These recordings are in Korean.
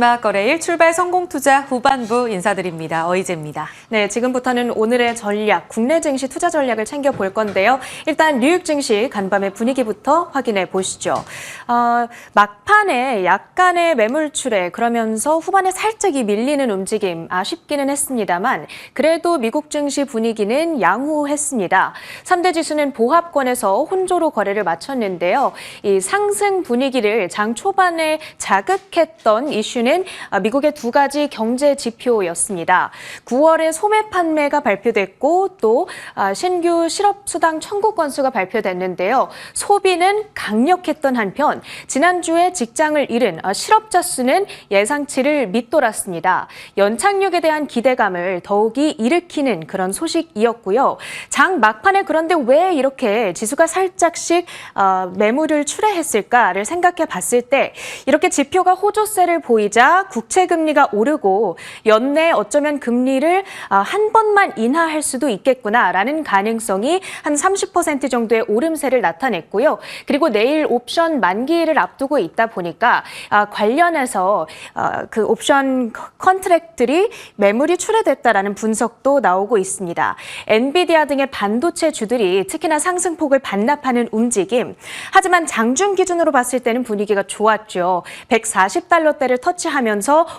마지막 거래일 출발 성공 투자 후반부 인사드립니다. 어이제입니다. 네, 지금부터는 오늘의 전략, 국내 증시 투자 전략을 챙겨볼 건데요. 일단 뉴욕 증시 간밤의 분위기부터 확인해 보시죠. 막판에 약간의 매물출에 그러면서 후반에 살짝 밀리는 움직임 아쉽기는 했습니다만 그래도 미국 증시 분위기는 양호했습니다. 3대 지수는 보합권에서 혼조로 거래를 마쳤는데요. 이 상승 분위기를 장 초반에 자극했던 이슈는 미국의 두 가지 경제 지표였습니다. 9월에 소매 판매가 발표됐고 또 신규 실업수당 청구 건수가 발표됐는데요. 소비는 강력했던 한편 지난주에 직장을 잃은 실업자 수는 예상치를 밑돌았습니다. 연착륙에 대한 기대감을 더욱이 일으키는 그런 소식이었고요. 장 막판에 그런데 왜 이렇게 지수가 살짝씩 매물을 출회했을까를 생각해 봤을 때 이렇게 지표가 호조세를 보이자 국채 금리가 오르고 연내 어쩌면 금리를 한 번만 인하할 수도 있겠구나라는 가능성이 한 30% 정도의 오름세를 나타냈고요. 그리고 내일 옵션 만기를 앞두고 있다 보니까 관련해서 그 옵션 컨트랙들이 매물이 출회됐다라는 분석도 나오고 있습니다. 엔비디아 등의 반도체 주들이 특히나 상승폭을 반납하는 움직임. 하지만 장중 기준으로 봤을 때는 분위기가 좋았죠. 140달러대를 터치하면서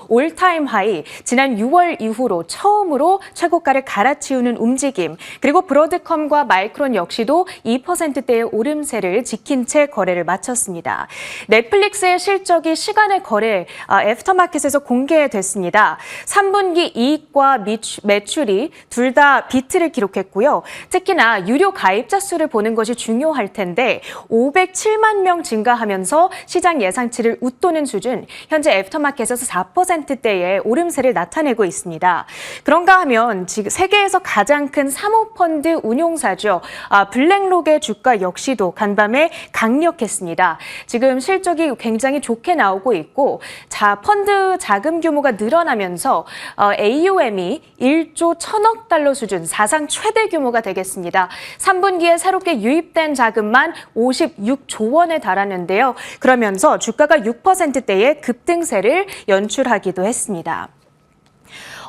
올타임 하이, 지난 6월 이후로 처음으로 최고가를 갈아치우는 움직임, 그리고 브로드컴과 마이크론 역시도 2%대의 오름세를 지킨 채 거래를 마쳤습니다. 넷플릭스의 실적이 시간의 거래 애프터마켓에서 공개됐습니다. 3분기 이익과 매출이 둘 다 비트를 기록했고요. 특히나 유료 가입자 수를 보는 것이 중요할 텐데 507만 명 증가하면서 시장 예상치를 웃도는 수준, 현재 애프터마켓에서 4%대의 오름세를 나타내고 있습니다. 그런가 하면 지금 세계에서 가장 큰 사모펀드 운용사죠. 블랙록의 주가 역시도 간밤에 강력했습니다. 지금 실적이 굉장히 좋게 나오고 있고 펀드 자금 규모가 늘어나면서 AUM이 1조 1,000억 달러 수준 사상 최대 규모가 되겠습니다. 3분기에 새롭게 유입된 자금만 56조 원에 달하는데요. 그러면서 주가가 6%대의 급등세를 연출하기도 했습니다.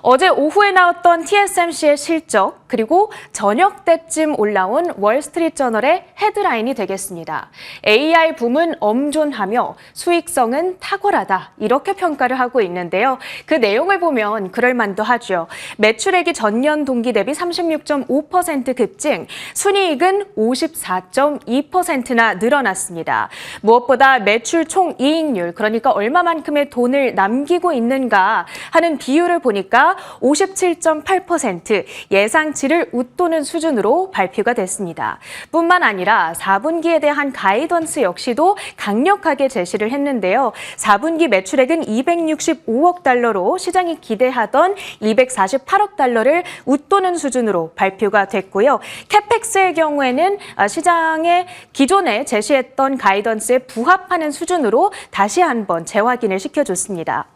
어제 오후에 나왔던 TSMC의 실적, 그리고 저녁 때쯤 올라온 월스트리트저널의 헤드라인이 되겠습니다. AI 붐은 엄존하며 수익성은 탁월하다, 이렇게 평가를 하고 있는데요. 그 내용을 보면 그럴만도 하죠. 매출액이 전년 동기 대비 36.5% 급증, 순이익은 54.2%나 늘어났습니다. 무엇보다 매출 총이익률, 그러니까 얼마만큼의 돈을 남기고 있는가 하는 비율을 보니까 57.8%, 예상치를 웃도는 수준으로 발표가 됐습니다. 뿐만 아니라 4분기에 대한 가이던스 역시도 강력하게 제시를 했는데요. 4분기 매출액은 265억 달러로 시장이 기대하던 248억 달러를 웃도는 수준으로 발표가 됐고요. 캐펙스의 경우에는 시장의 기존에 제시했던 가이던스에 부합하는 수준으로 다시 한번 재확인을 시켜줬습니다.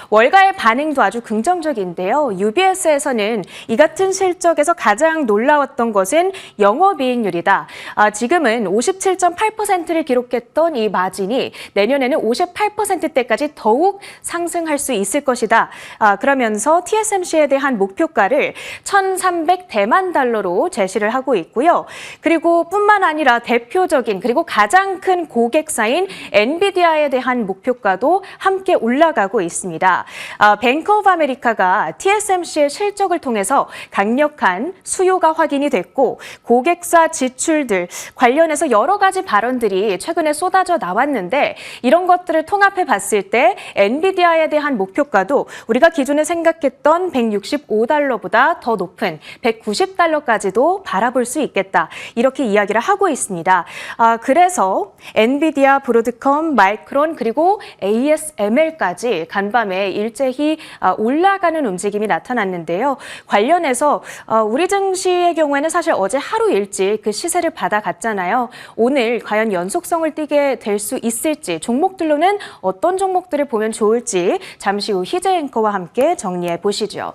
월가의 반응도 아주 긍정적인데요. UBS에서는 이 같은 실적에서 가장 놀라웠던 것은 영업이익률이다. 지금은 57.8%를 기록했던 이 마진이 내년에는 58%대까지 더욱 상승할 수 있을 것이다. 그러면서 TSMC에 대한 목표가를 1,300대만 달러로 제시를 하고 있고요. 그리고 뿐만 아니라 대표적인 그리고 가장 큰 고객사인 엔비디아에 대한 목표가도 함께 올라가고 있습니다. 뱅크 오브 아메리카가 TSMC의 실적을 통해서 강력한 수요가 확인이 됐고 고객사 지출들 관련해서 여러 가지 발언들이 최근에 쏟아져 나왔는데 이런 것들을 통합해 봤을 때 엔비디아에 대한 목표가도 우리가 기존에 생각했던 165달러보다 더 높은 190달러까지도 바라볼 수 있겠다. 이렇게 이야기를 하고 있습니다. 그래서 엔비디아, 브로드컴, 마이크론 그리고 ASML까지 간밤에 일제히 올라가는 움직임이 나타났는데요. 관련해서 우리 증시의 경우에는 사실 어제 하루 일찍 그 시세를 받아갔잖아요. 오늘 과연 연속성을 띠게 될 수 있을지, 종목들로는 어떤 종목들을 보면 좋을지 잠시 후 희재 앵커와 함께 정리해 보시죠.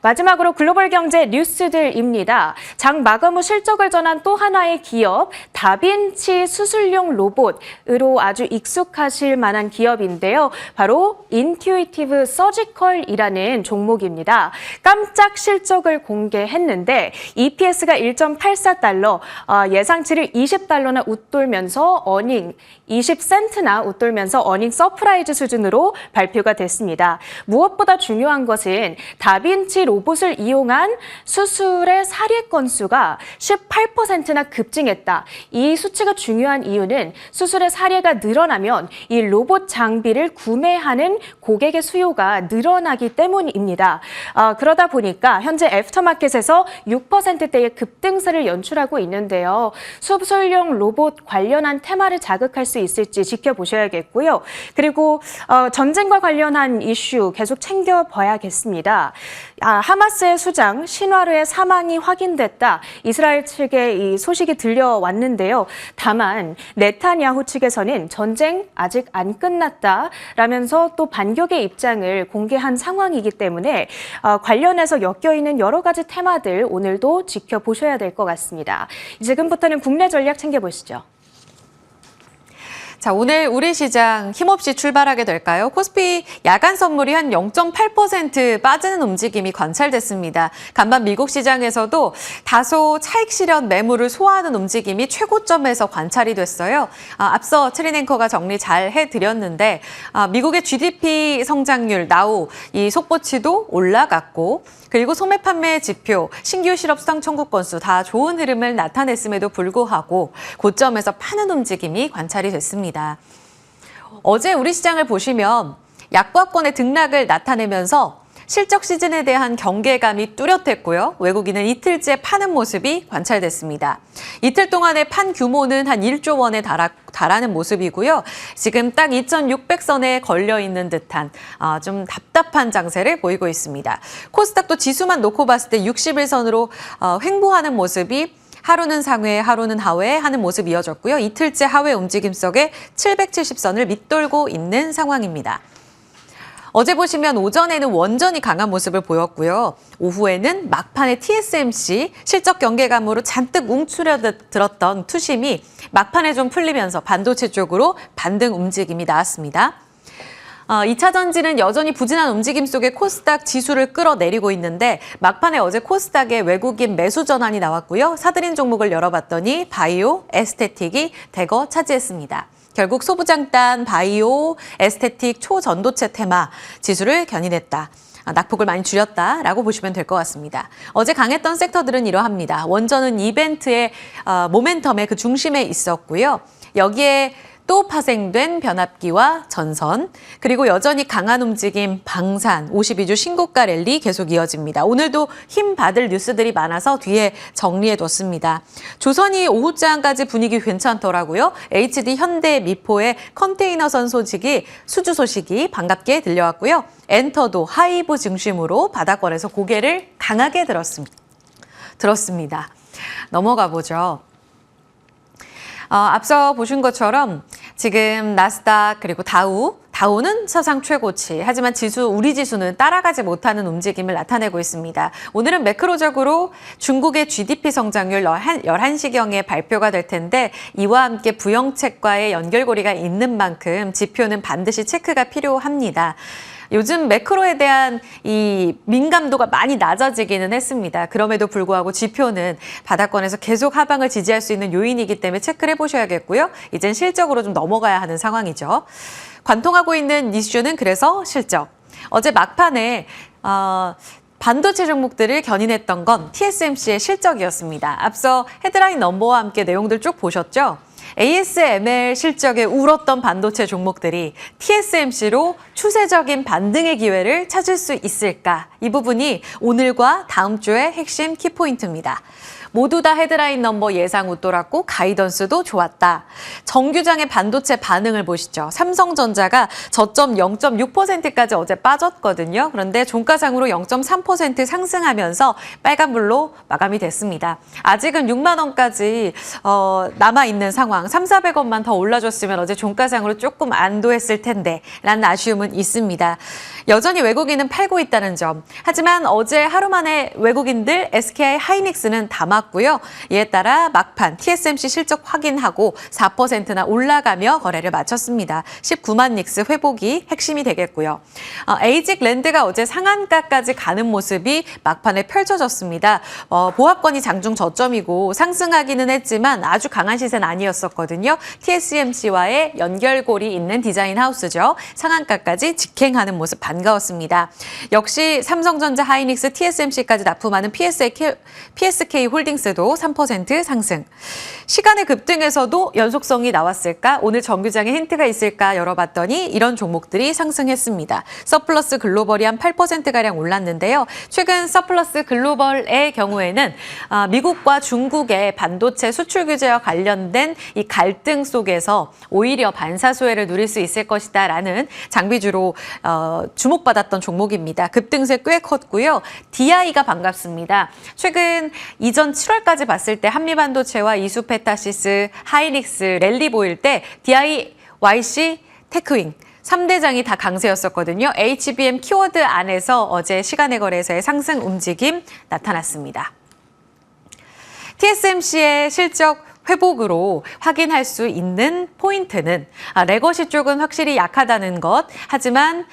마지막으로 글로벌 경제 뉴스들입니다. 장 마감 후 실적을 전한 또 하나의 기업, 다빈치 수술용 로봇으로 아주 익숙하실 만한 기업인데요. 바로 인튜 인투이티브 서지컬이라는 종목입니다. 깜짝 실적을 공개했는데 EPS가 1.84달러, 예상치를 20달러나 웃돌면서 어닝 20센트나 웃돌면서 어닝 서프라이즈 수준으로 발표가 됐습니다. 무엇보다 중요한 것은 다빈치 로봇을 이용한 수술의 사례 건수가 18%나 급증했다. 이 수치가 중요한 이유는 수술의 사례가 늘어나면 이 로봇 장비를 구매하는 고객의 수요가 늘어나기 때문입니다. 그러다 보니까 현재 애프터마켓에서 6%대의 급등세를 연출하고 있는데요. 수술용 로봇 관련한 테마를 자극할 수 있을지 지켜보셔야겠고요. 그리고 전쟁과 관련한 이슈 계속 챙겨봐야겠습니다. 하마스의 수장 신와르의 사망이 확인됐다. 이스라엘 측의 이 소식이 들려왔는데요. 다만 네타냐후 측에서는 전쟁 아직 안 끝났다라면서 또 반격의 입장을 공개한 상황이기 때문에 관련해서 엮여있는 여러 가지 테마들 오늘도 지켜보셔야 될 것 같습니다. 지금부터는 국내 전략 챙겨보시죠. 자, 오늘 우리 시장 힘없이 출발하게 될까요? 코스피 야간 선물이 한 0.8% 빠지는 움직임이 관찰됐습니다. 간밤 미국 시장에서도 다소 차익 실현 매물을 소화하는 움직임이 최고점에서 관찰이 됐어요. 앞서 트린앵커가 정리 잘 해드렸는데 미국의 GDP 성장률 나우 이 속보치도 올라갔고 그리고 소매 판매 지표, 신규 실업 수당 청구 건수 다 좋은 흐름을 나타냈음에도 불구하고 고점에서 파는 움직임이 관찰이 됐습니다. 어제 우리 시장을 보시면 약과권의 등락을 나타내면서 실적 시즌에 대한 경계감이 뚜렷했고요. 외국인은 이틀째 파는 모습이 관찰됐습니다. 이틀 동안의 판 규모는 한 1조 원에 달하는 모습이고요. 지금 딱 2,600선에 걸려있는 듯한 좀 답답한 장세를 보이고 있습니다. 코스닥도 지수만 놓고 봤을 때 60일선으로 횡보하는 모습이 하루는 상회, 하루는 하회 하는 모습 이어졌고요. 이틀째 하회 움직임 속에 770선을 밑돌고 있는 상황입니다. 어제 보시면 오전에는 원전이 강한 모습을 보였고요. 오후에는 막판에 TSMC 실적 경계감으로 잔뜩 움츠려들었던 투심이 막판에 좀 풀리면서 반도체 쪽으로 반등 움직임이 나왔습니다. 2차 전지는 여전히 부진한 움직임 속에 코스닥 지수를 끌어내리고 있는데 막판에 어제 코스닥에 외국인 매수 전환이 나왔고요. 사들인 종목을 열어봤더니 바이오, 에스테틱이 대거 차지했습니다. 결국 소부장단, 바이오, 에스테틱, 초전도체 테마 지수를 견인했다. 낙폭을 많이 줄였다라고 보시면 될 것 같습니다. 어제 강했던 섹터들은 이러합니다. 원전은 이벤트의 모멘텀의 그 중심에 있었고요. 여기에 또 파생된 변압기와 전선, 그리고 여전히 강한 움직임 방산, 52주 신고가 랠리 계속 이어집니다. 오늘도 힘 받을 뉴스들이 많아서 뒤에 정리해뒀습니다. 조선이 오후장까지 분위기 괜찮더라고요. HD 현대 미포의 컨테이너선 소식이 수주 소식이 반갑게 들려왔고요. 엔터도 하이브 중심으로 바닥권에서 고개를 강하게 들었습니다. 넘어가 보죠. 앞서 보신 것처럼 지금 나스닥 그리고 다우는 사상 최고치. 하지만 우리 지수는 따라가지 못하는 움직임을 나타내고 있습니다. 오늘은 매크로적으로 중국의 GDP 성장률 11시경에 발표가 될 텐데 이와 함께 부영책과의 연결고리가 있는 만큼 지표는 반드시 체크가 필요합니다. 요즘 매크로에 대한 이 민감도가 많이 낮아지기는 했습니다. 그럼에도 불구하고 지표는 바닥권에서 계속 하방을 지지할 수 있는 요인이기 때문에 체크를 해보셔야겠고요. 이젠 실적으로 좀 넘어가야 하는 상황이죠. 관통하고 있는 이슈는 그래서 실적. 어제 막판에 반도체 종목들을 견인했던 건 TSMC의 실적이었습니다. 앞서 헤드라인 넘버와 함께 내용들 쭉 보셨죠? ASML 실적에 울었던 반도체 종목들이 TSMC로 추세적인 반등의 기회를 찾을 수 있을까? 이 부분이 오늘과 다음 주의 핵심 키포인트입니다. 모두 다 헤드라인 넘버 예상 웃돌았고 가이던스도 좋았다. 정규장의 반도체 반응을 보시죠. 삼성전자가 저점 0.6%까지 어제 빠졌거든요. 그런데 종가상으로 0.3% 상승하면서 빨간불로 마감이 됐습니다. 아직은 6만 원까지 남아있는 상황. 상황. 300~400원만 더 올라줬으면 어제 종가상으로 조금 안도했을 텐데 라는 아쉬움은 있습니다. 여전히 외국인은 팔고 있다는 점. 하지만 어제 하루 만에 외국인들 SK 하이닉스는 담았고요. 이에 따라 막판 TSMC 실적 확인하고 4%나 올라가며 거래를 마쳤습니다. 19만 닉스 회복이 핵심이 되겠고요. 에이직 랜드가 어제 상한가까지 가는 모습이 막판에 펼쳐졌습니다. 보합권이 장중 저점이고 상승하기는 했지만 아주 강한 시세는 아니었었거든요. TSMC와의 연결고리 있는 디자인 하우스죠. 상한가까지 직행하는 모습 반가웠습니다. 역시 삼성전자, 하이닉스, TSMC까지 납품하는 PSK 홀딩스도 3% 상승. 시간의 급등에서도 연속성이 나왔을까? 오늘 정규장에 힌트가 있을까 열어봤더니 이런 종목들이 상승했습니다. 서플러스 글로벌이 한 8%가량 올랐는데요. 최근 서플러스 글로벌의 경우에는 미국과 중국의 반도체 수출 규제와 관련된 이 갈등 속에서 오히려 반사수혜를 누릴 수 있을 것이다라는 장비주로 주목받았던 종목입니다. 급등세 꽤 컸고요. DI가 반갑습니다. 최근 이전 7월까지 봤을 때 한미반도체와 이수페타시스, 하이닉스, 랠리 보일 때 DI, YC, 테크윙 3대장이 다 강세였었거든요. HBM 키워드 안에서 어제 시간의 거래소의 상승 움직임 나타났습니다. TSMC의 실적 회복으로 확인할 수 있는 포인트는 레거시 쪽은 확실히 약하다는 것, 하지만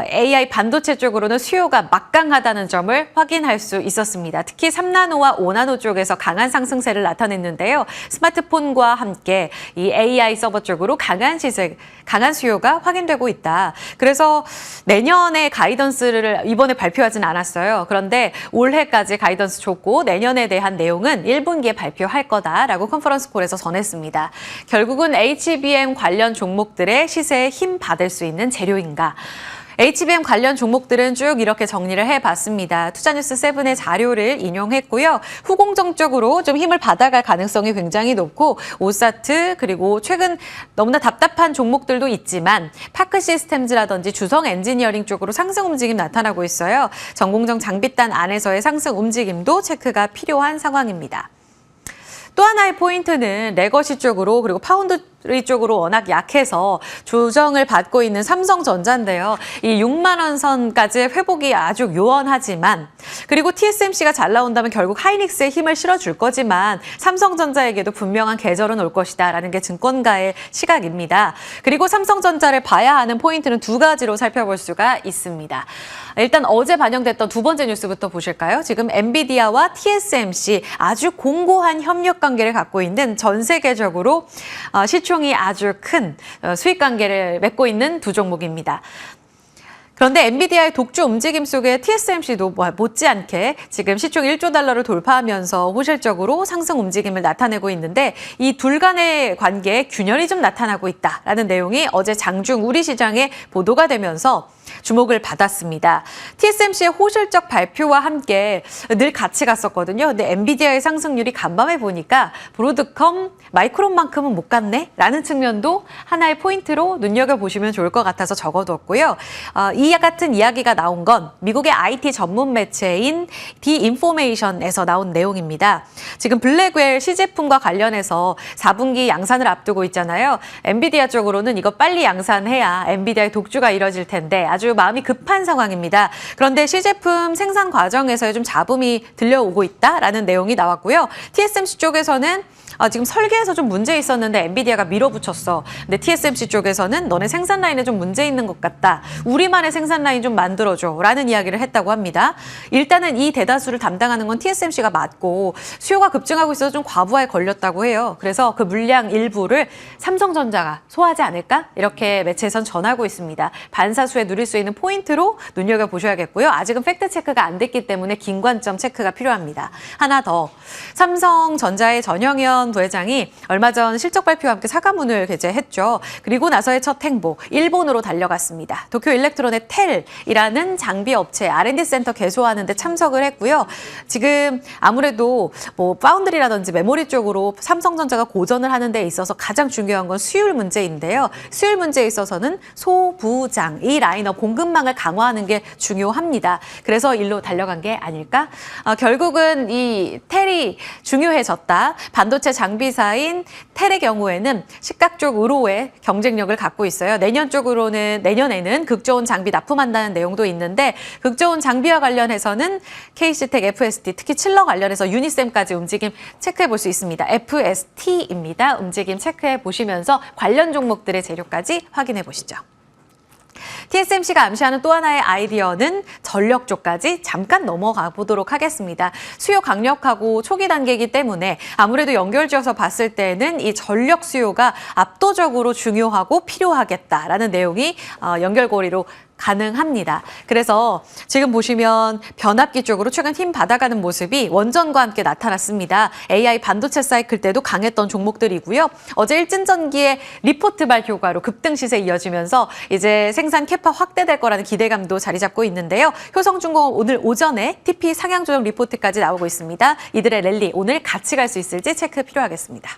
AI 반도체 쪽으로는 수요가 막강하다는 점을 확인할 수 있었습니다. 특히 3나노와 5나노 쪽에서 강한 상승세를 나타냈는데요. 스마트폰과 함께 이 AI 서버 쪽으로 강한 수요가 확인되고 있다. 그래서 내년에 가이던스를 이번에 발표하진 않았어요. 그런데 올해까지 가이던스 줬고 내년에 대한 내용은 1분기에 발표할 거다라고 컨퍼런스 콜에서 전했습니다. 결국은 HBM 관련 종목들의 시세에 힘 받을 수 있는 재료인가? HBM 관련 종목들은 쭉 이렇게 정리를 해봤습니다. 투자뉴스 7의 자료를 인용했고요. 후공정적으로 좀 힘을 받아갈 가능성이 굉장히 높고 오사트 그리고 최근 너무나 답답한 종목들도 있지만 파크 시스템즈라든지 주성 엔지니어링 쪽으로 상승 움직임 나타나고 있어요. 전공정 장비단 안에서의 상승 움직임도 체크가 필요한 상황입니다. 또 하나의 포인트는 레거시 쪽으로 그리고 파운드리 쪽으로 워낙 약해서 조정을 받고 있는 삼성전자인데요. 이 6만 원 선까지의 회복이 아주 요원하지만 그리고 TSMC가 잘 나온다면 결국 하이닉스에 힘을 실어줄 거지만 삼성전자에게도 분명한 계절은 올 것이다라는 게 증권가의 시각입니다. 그리고 삼성전자를 봐야 하는 포인트는 두 가지로 살펴볼 수가 있습니다. 일단 어제 반영됐던 두 번째 뉴스부터 보실까요? 지금 엔비디아와 TSMC 아주 공고한 협력 관계를 갖고 있는 전 세계적으로 시총이 아주 큰 수익 관계를 맺고 있는 두 종목입니다. 그런데 엔비디아의 독주 움직임 속에 TSMC도 못지않게 지금 시총 1조 달러를 돌파하면서 호실적으로 상승 움직임을 나타내고 있는데 이 둘 간의 관계에 균열이 좀 나타나고 있다라는 내용이 어제 장중 우리 시장에 보도가 되면서 주목을 받았습니다. TSMC의 호실적 발표와 함께 늘 같이 갔었거든요. 근데 엔비디아의 상승률이 간밤에 보니까 브로드컴, 마이크론만큼은 못 갔네? 라는 측면도 하나의 포인트로 눈여겨보시면 좋을 것 같아서 적어두었고요. 이 같은 이야기가 나온 건 미국의 IT 전문 매체인 디인포메이션에서 나온 내용입니다. 지금 블랙웰 시제품과 관련해서 4분기 양산을 앞두고 있잖아요. 엔비디아 쪽으로는 이거 빨리 양산해야 엔비디아의 독주가 이뤄질 텐데 아주 마음이 급한 상황입니다. 그런데 시제품 생산 과정에서의 좀 잡음이 들려오고 있다라는 내용이 나왔고요. TSMC 쪽에서는 지금 설계에서 좀 문제 있었는데 엔비디아가 밀어붙였어. 근데 TSMC 쪽에서는 너네 생산 라인에 좀 문제 있는 것 같다. 우리만의 생산 라인 좀 만들어줘. 라는 이야기를 했다고 합니다. 일단은 이 대다수를 담당하는 건 TSMC가 맞고 수요가 급증하고 있어서 좀 과부하에 걸렸다고 해요. 그래서 그 물량 일부를 삼성전자가 소화하지 않을까? 이렇게 매체에선 전하고 있습니다. 반사수에 누릴 수 있는 포인트로 눈여겨보셔야겠고요. 아직은 팩트체크가 안 됐기 때문에 긴 관점 체크가 필요합니다. 하나 더. 삼성전자의 전영현 부회장이 얼마 전 실적 발표와 함께 사과문을 게재했죠. 그리고 나서의 첫 행보, 일본으로 달려갔습니다. 도쿄 일렉트론의 텔이라는 장비 업체 R&D 센터 개소하는 데 참석을 했고요. 지금 아무래도 파운드리라든지 메모리 쪽으로 삼성전자가 고전을 하는 데 있어서 가장 중요한 건 수율 문제인데요. 수율 문제에 있어서는 소부장, 이 라인업 공급망을 강화하는 게 중요합니다. 그래서 일로 달려간 게 아닐까? 결국은 이 텔이 중요해졌다. 반도체 장비사인 텔의 경우에는 시각 쪽 의로의 경쟁력을 갖고 있어요. 내년에는 극저온 장비 납품한다는 내용도 있는데 극저온 장비와 관련해서는 KC텍, FST, 특히 칠러 관련해서 유니셈까지 움직임 체크해 볼 수 있습니다. FST입니다. 움직임 체크해 보시면서 관련 종목들의 재료까지 확인해 보시죠. TSMC가 암시하는 또 하나의 아이디어는 전력 쪽까지 잠깐 넘어가 보도록 하겠습니다. 수요 강력하고 초기 단계이기 때문에 아무래도 연결지어서 봤을 때는 이 전력 수요가 압도적으로 중요하고 필요하겠다라는 내용이 연결고리로 가능합니다. 그래서 지금 보시면 변압기 쪽으로 최근 힘 받아가는 모습이 원전과 함께 나타났습니다. AI 반도체 사이클 때도 강했던 종목들이고요. 어제 일진전기의 리포트발 효과로 급등 시세 이어지면서 이제 생산 캐파 확대될 거라는 기대감도 자리 잡고 있는데요. 효성중공업 오늘 오전에 TP 상향 조정 리포트까지 나오고 있습니다. 이들의 랠리 오늘 같이 갈 수 있을지 체크 필요하겠습니다.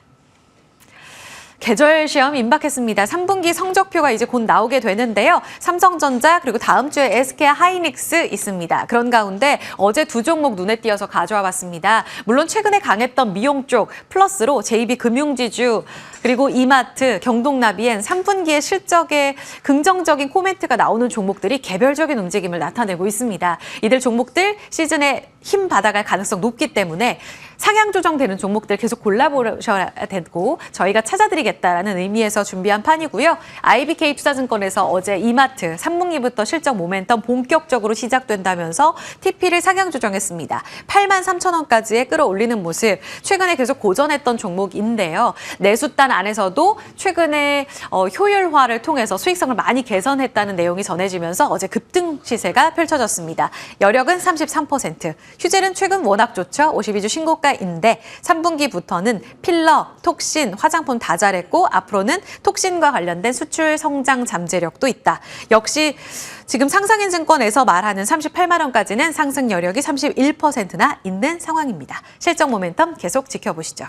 계절 시험 임박했습니다. 3분기 성적표가 이제 곧 나오게 되는데요. 삼성전자 그리고 다음 주에 SK 하이닉스 있습니다. 그런 가운데 어제 두 종목 눈에 띄어서 가져와 봤습니다. 물론 최근에 강했던 미용 쪽 플러스로 JB금융지주 그리고 이마트, 경동나비엔 3분기의 실적에 긍정적인 코멘트가 나오는 종목들이 개별적인 움직임을 나타내고 있습니다. 이들 종목들 시즌에 힘 받아갈 가능성 높기 때문에 상향 조정되는 종목들 계속 골라보셔야 되고 저희가 찾아드리겠다라는 의미에서 준비한 판이고요. IBK 투자증권에서 어제 이마트 3분기부터 실적 모멘텀 본격적으로 시작된다면서 TP를 상향 조정했습니다. 83,000원까지의 끌어올리는 모습, 최근에 계속 고전했던 종목인데요. 내수단 안에서도 최근에 효율화를 통해서 수익성을 많이 개선했다는 내용이 전해지면서 어제 급등 시세가 펼쳐졌습니다. 여력은 33%, 휴젤은 최근 워낙 좋죠. 52주 신고가인데 3분기부터는 필러, 톡신, 화장품 다 잘했고 앞으로는 톡신과 관련된 수출 성장 잠재력도 있다. 역시 지금 상상인증권에서 말하는 38만 원까지는 상승 여력이 31%나 있는 상황입니다. 실적 모멘텀 계속 지켜보시죠.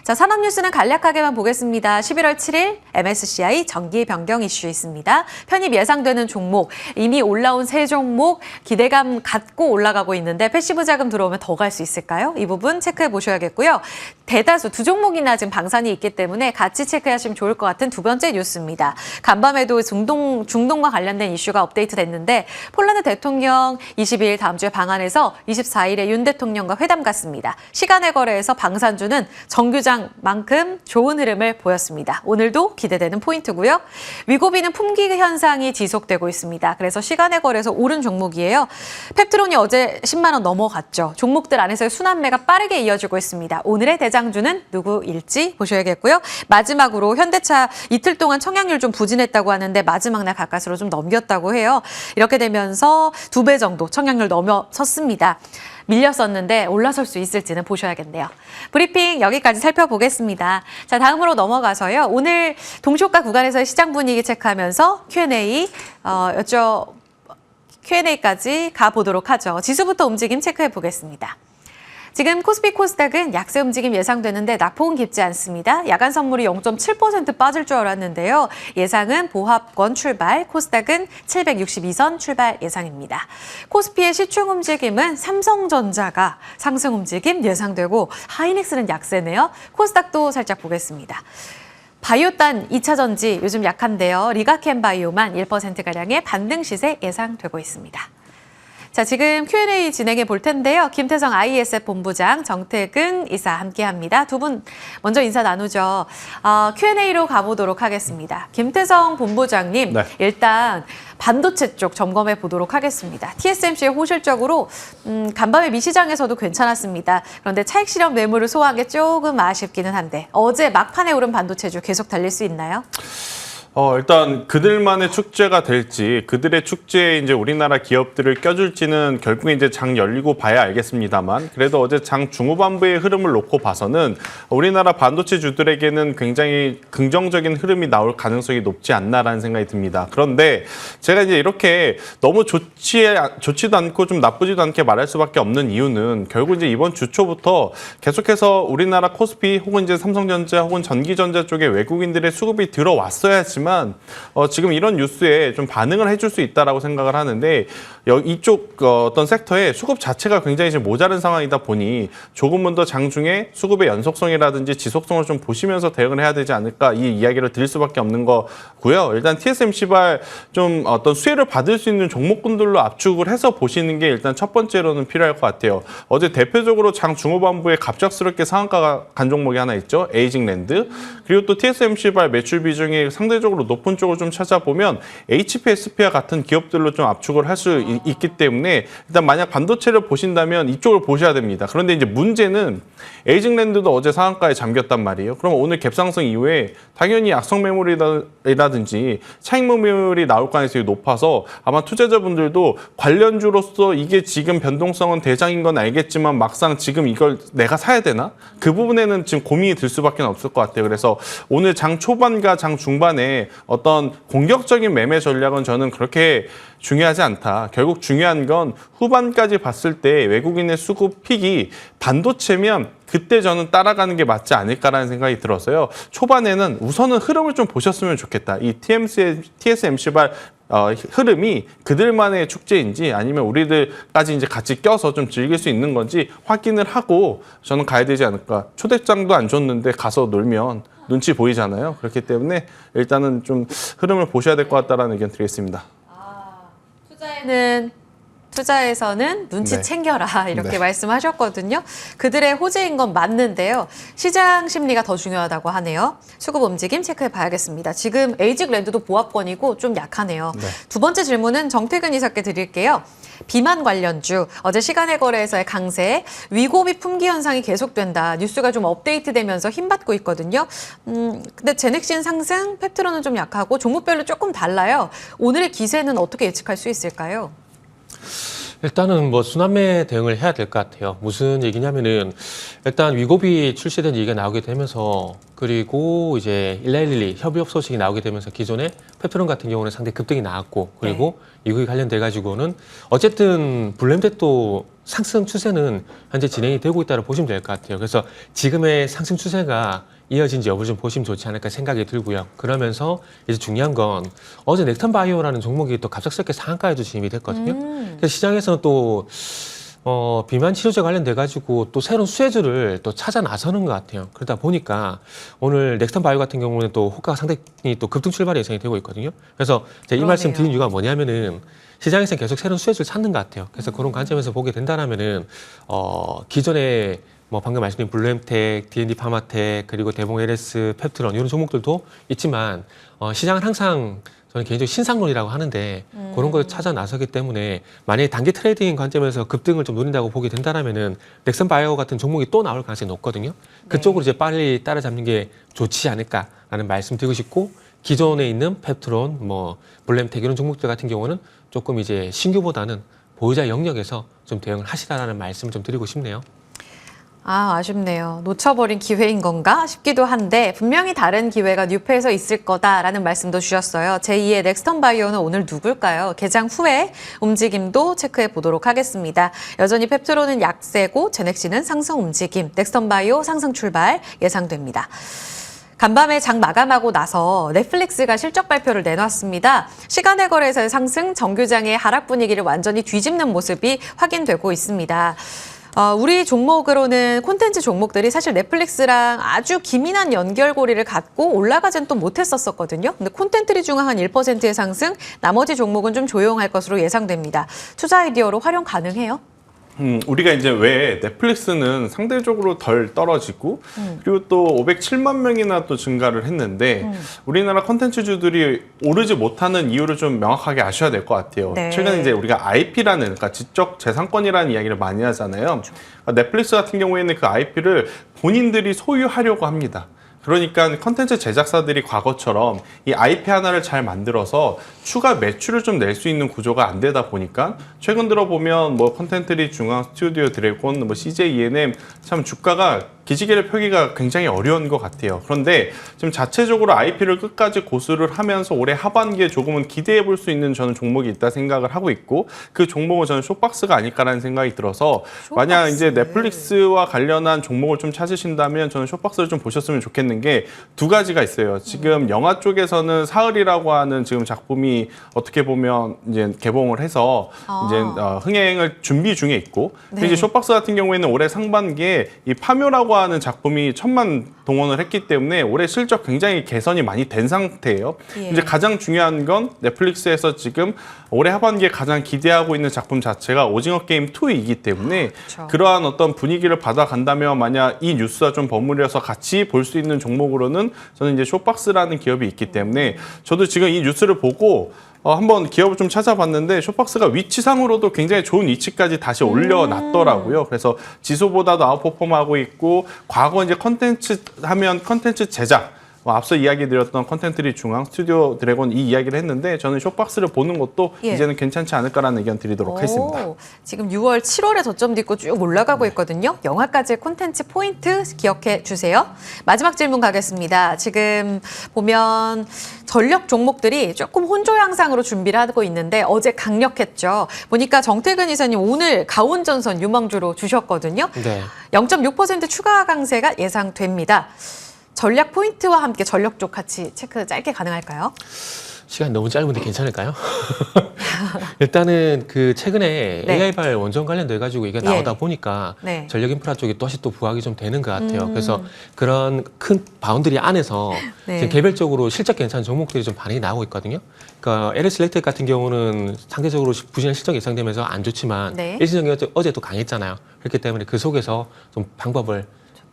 자, 산업 뉴스는 간략하게만 보겠습니다. 11월 7일 MSCI 정기 변경 이슈 있습니다. 편입 예상되는 종목, 이미 올라온 세 종목 기대감 갖고 올라가고 있는데 패시브 자금 들어오면 더 갈 수 있을까요? 이 부분 체크해 보셔야겠고요. 대다수 두 종목이나 지금 방산이 있기 때문에 같이 체크하시면 좋을 것 같은 두 번째 뉴스입니다. 간밤에도 중동과 관련된 이슈가 업데이트 됐는데 폴란드 대통령 22일 다음 주에 방한해서 24일에 윤 대통령과 회담 갔습니다. 시간의 거래에서 방산주는 정규장 만큼 좋은 흐름을 보였습니다. 오늘도 기대되는 포인트고요. 위고비는 품귀 현상이 지속되고 있습니다. 그래서 시간의 거래에서 오른 종목이에요. 펩트론이 어제 10만 원 넘어갔죠. 종목들 안에서의 순환매가 빠르게 이어지고 있습니다. 오늘의 대장주는 누구일지 보셔야겠고요. 마지막으로 현대차 이틀 동안 청약률 좀 부진했다고 하는데 마지막 날 가까스로 좀 넘겼다고 해요. 이렇게 되면서 2배 정도 청약률 넘어섰습니다. 밀렸었는데 올라설 수 있을지는 보셔야겠네요. 브리핑 여기까지 살펴보겠습니다. 자, 다음으로 넘어가서요. 오늘 동시호가 구간에서의 시장 분위기 체크하면서 Q&A까지 가보도록 하죠. 지수부터 움직임 체크해 보겠습니다. 지금 코스피 코스닥은 약세 움직임 예상되는데 낙폭은 깊지 않습니다. 야간 선물이 0.7% 빠질 줄 알았는데요. 예상은 보합권 출발, 코스닥은 762선 출발 예상입니다. 코스피의 시총 움직임은 삼성전자가 상승 움직임 예상되고 하이닉스는 약세네요. 코스닥도 살짝 보겠습니다. 바이오단 2차 전지 요즘 약한데요. 리가켄 바이오만 1%가량의 반등 시세 예상되고 있습니다. 자, 지금 Q&A 진행해 볼 텐데요. 김태성 ISF 본부장, 정태근 이사 함께합니다. 두 분 먼저 인사 나누죠. Q&A로 가보도록 하겠습니다. 김태성 본부장님, 네. 일단 반도체 쪽 점검해 보도록 하겠습니다. TSMC의 호실적으로 간밤에 미시장에서도 괜찮았습니다. 그런데 차익 실현 매물을 소화한 게 조금 아쉽기는 한데 어제 막판에 오른 반도체주 계속 달릴 수 있나요? 일단 그들만의 축제가 될지, 그들의 축제에 이제 우리나라 기업들을 껴줄지는 결국에 이제 장 열리고 봐야 알겠습니다만, 그래도 어제 장 중후반부의 흐름을 놓고 봐서는 우리나라 반도체 주들에게는 굉장히 긍정적인 흐름이 나올 가능성이 높지 않나라는 생각이 듭니다. 그런데 제가 이제 이렇게 너무 좋지도 않고 좀 나쁘지도 않게 말할 수밖에 없는 이유는 결국 이제 이번 주 초부터 계속해서 우리나라 코스피 혹은 이제 삼성전자 혹은 전기전자 쪽에 외국인들의 수급이 들어왔어야지만 그렇지만 지금 이런 뉴스에 좀 반응을 해줄 수 있다라고 생각을 하는데 이쪽 어떤 섹터의 수급 자체가 굉장히 지금 모자른 상황이다 보니 조금은 더 장중에 수급의 연속성이라든지 지속성을 좀 보시면서 대응을 해야 되지 않을까 이 이야기를 드릴 수밖에 없는 거고요. 일단 TSMC발 좀 어떤 수혜를 받을 수 있는 종목군들로 압축을 해서 보시는 게 일단 첫 번째로는 필요할 것 같아요. 어제 대표적으로 장 중후반부에 갑작스럽게 상한가가 간 종목이 하나 있죠. 에이징랜드. 그리고 또 TSMC발 매출 비중이 상대적으로 높은 쪽을 좀 찾아보면 HPSP와 같은 기업들로 좀 압축을 할 수 있기 때문에 일단 만약 반도체를 보신다면 이쪽을 보셔야 됩니다. 그런데 이제 문제는 에이징랜드도 어제 상한가에 잠겼단 말이에요. 그럼 오늘 갭상승 이후에 당연히 악성 매물이라든지 차익 매물이 나올 가능성이 높아서 아마 투자자분들도 관련주로서 이게 지금 변동성은 대장인 건 알겠지만 막상 지금 이걸 내가 사야 되나? 그 부분에는 지금 고민이 들 수밖에 없을 것 같아요. 그래서 오늘 장 초반과 장 중반에 어떤 공격적인 매매 전략은 저는 그렇게 중요하지 않다. 결국 중요한 건 후반까지 봤을 때 외국인의 수급 픽이 반도체면 그때 저는 따라가는 게 맞지 않을까라는 생각이 들어서요. 초반에는 우선은 흐름을 좀 보셨으면 좋겠다. 이 TSMC발 흐름이 그들만의 축제인지 아니면 우리들까지 이제 같이 껴서 좀 즐길 수 있는 건지 확인을 하고 저는 가야 되지 않을까. 초대장도 안 줬는데 가서 놀면 눈치 보이잖아요. 그렇기 때문에 일단은 좀 흐름을 보셔야 될 것 같다라는 의견 드리겠습니다. 투자에서는 눈치 네. 챙겨라 이렇게 네. 말씀하셨거든요. 그들의 호재인 건 맞는데요. 시장 심리가 더 중요하다고 하네요. 수급 움직임 체크해 봐야겠습니다. 지금 에이징랜드도 보합권이고 좀 약하네요. 네. 두 번째 질문은 정태근 이사께 드릴게요. 비만 관련주, 어제 시간의 거래에서의 강세, 위고 및 품귀 현상이 계속된다. 뉴스가 좀 업데이트되면서 힘받고 있거든요. 근데 제넥신 상승, 펩트론은 좀 약하고 종목별로 조금 달라요. 오늘의 기세는 어떻게 예측할 수 있을까요? 일단은 뭐 순환매 대응을 해야 될 것 같아요. 무슨 얘기냐면은 일단 위고비 출시된 얘기가 나오게 되면서 그리고 이제 1112 협의업 소식이 나오게 되면서 기존에 페프론 같은 경우는 상당히 급등이 나왔고 그리고 이거에 관련돼 가지고는 어쨌든 블렌드 상승 추세는 현재 진행이 되고 있다고 보시면 될 것 같아요. 그래서 지금의 상승 추세가 이어진지 여부를 좀 보시면 좋지 않을까 생각이 들고요. 그러면서 이제 중요한 건 어제 넥턴 바이오라는 종목이 또 갑작스럽게 상한가에도 진입이 됐거든요. 그래서 시장에서는 또 비만 치료제 관련돼 가지고 또 새로운 수혜주를 또 찾아 나서는 것 같아요. 그러다 보니까 오늘 넥스턴 바이오 같은 경우는 또 호가가 상당히 또 급등 출발이 예상이 되고 있거든요. 그래서 제가 이 말씀 드린 이유가 뭐냐면은 시장에서 계속 새로운 수혜주를 찾는 것 같아요. 그래서 그런 관점에서 보게 된다라면은 기존에 뭐 방금 말씀드린 블루엠텍, D&D 파마텍, 그리고 대봉 LS, 펩트론 이런 종목들도 있지만 시장은 항상 저는 개인적으로 신상론이라고 하는데 그런 걸 찾아 나서기 때문에 만약에 단기 트레이딩 관점에서 급등을 좀 노린다고 보게 된다라면은 넥슨 바이오 같은 종목이 또 나올 가능성이 높거든요. 그쪽으로 이제 빨리 따라잡는 게 좋지 않을까라는 말씀 드리고 싶고 기존에 있는 펩트론, 뭐 블루엠텍 이런 종목들 같은 경우는 조금 이제 신규보다는 보유자 영역에서 좀 대응을 하시라라는 말씀을 좀 드리고 싶네요. 아쉽네요. 놓쳐버린 기회인 건가 싶기도 한데 분명히 다른 기회가 뉴페에서 있을 거다라는 말씀도 주셨어요. 제2의 넥스턴 바이오는 오늘 누굴까요? 개장 후에 움직임도 체크해 보도록 하겠습니다. 여전히 펩트론은 약세고 제넥시는 상승 움직임, 넥스턴 바이오 상승 출발 예상됩니다. 간밤에 장 마감하고 나서 넷플릭스가 실적 발표를 내놨습니다. 시간의 거래에서의 상승, 정규장의 하락 분위기를 완전히 뒤집는 모습이 확인되고 있습니다. 우리 종목으로는 콘텐츠 종목들이 사실 넷플릭스랑 아주 기민한 연결고리를 갖고 올라가진 또 못했었거든요. 근데 콘텐츠리 중 한 1%의 상승, 나머지 종목은 좀 조용할 것으로 예상됩니다. 투자 아이디어로 활용 가능해요? 우리가 이제 왜 넷플릭스는 상대적으로 덜 떨어지고 그리고 또 507만 명이나 또 증가를 했는데 우리나라 컨텐츠주들이 오르지 못하는 이유를 좀 명확하게 아셔야 될 것 같아요. 네. 최근에 이제 우리가 IP라는 그러니까 지적 재산권이라는 이야기를 많이 하잖아요. 그렇죠. 넷플릭스 같은 경우에는 그 IP를 본인들이 소유하려고 합니다. 그러니까 컨텐츠 제작사들이 과거처럼 이 IP 하나를 잘 만들어서 추가 매출을 좀 낼 수 있는 구조가 안 되다 보니까 최근 들어 보면 뭐 컨텐츠리 중앙 스튜디오 드래곤, 뭐 CJ ENM 참 주가가 기지개를 펴기가 굉장히 어려운 것 같아요. 그런데 지금 자체적으로 IP를 끝까지 고수를 하면서 올해 하반기에 조금은 기대해 볼 수 있는 저는 종목이 있다 생각을 하고 있고 그 종목은 저는 쇼박스가 아닐까라는 생각이 들어서 만약 이제 넷플릭스와 관련한 종목을 좀 찾으신다면 저는 쇼박스를 좀 보셨으면 좋겠는 게 두 가지가 있어요. 지금 영화 쪽에서는 사흘이라고 하는 지금 작품이 어떻게 보면 이제 개봉을 해서 이제 흥행을 준비 중에 있고 네. 이제 쇼박스 같은 경우에는 올해 상반기에 이 파묘라고 하는 작품이 1,000만 동원을 했기 때문에 올해 실적 굉장히 개선이 많이 된 상태예요. 예. 이제 가장 중요한 건 넷플릭스에서 지금 올해 하반기에 가장 기대하고 있는 작품 자체가 오징어 게임 2이기 때문에 그렇죠. 그러한 어떤 분위기를 받아간다면 만약 이 뉴스와 좀 버무려서 같이 볼 수 있는 종목으로는 저는 이제 쇼박스라는 기업이 있기 때문에 저도 지금 이 뉴스를 보고 한번 기업을 좀 찾아봤는데 쇼박스가 위치상으로도 굉장히 좋은 위치까지 다시 올려놨더라고요. 그래서 지수보다도 아웃퍼폼하고 있고 과거 이제 컨텐츠 하면 컨텐츠 제작 앞서 이야기 드렸던 컨텐츠리 중앙 스튜디오 드래곤 이 이야기를 했는데 저는 쇼박스를 보는 것도 예. 이제는 괜찮지 않을까라는 의견 드리도록 하겠습니다. 지금 6월, 7월에 저점 딛고 쭉 올라가고 있거든요. 영화까지의 콘텐츠 포인트 기억해 주세요. 마지막 질문 가겠습니다. 지금 보면 전력 종목들이 조금 혼조 양상으로 준비를 하고 있는데 어제 강력했죠. 보니까 정태근 이사님 오늘 가온전선 유망주로 주셨거든요. 네. 0.6% 추가 강세가 예상됩니다. 전략 포인트와 함께 전력 쪽 같이 체크 짧게 가능할까요? 시간 너무 짧은데 괜찮을까요? 일단은 그 최근에 네. AI발 원전 관련돼 가지고 이게 나오다 예. 보니까 네. 전력 인프라 쪽이 또다시 또 부각이 좀 되는 것 같아요. 그래서 그런 큰 바운더리 안에서 네. 지금 개별적으로 실적 괜찮은 종목들이 좀 반응이 나오고 있거든요. 그러니까 LS일렉텍 같은 경우는 상대적으로 부진한 실적 예상되면서 안 좋지만 네. 일시적인 어제 또 강했잖아요. 그렇기 때문에 그 속에서 좀 방법을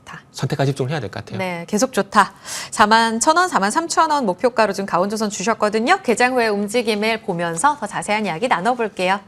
좋다. 선택과 집중을 해야 될 것 같아요. 네, 계속 좋다. 41,000원, 43,000원 목표가로 지금 가온조선 주셨거든요. 개장 후의 움직임을 보면서 더 자세한 이야기 나눠볼게요.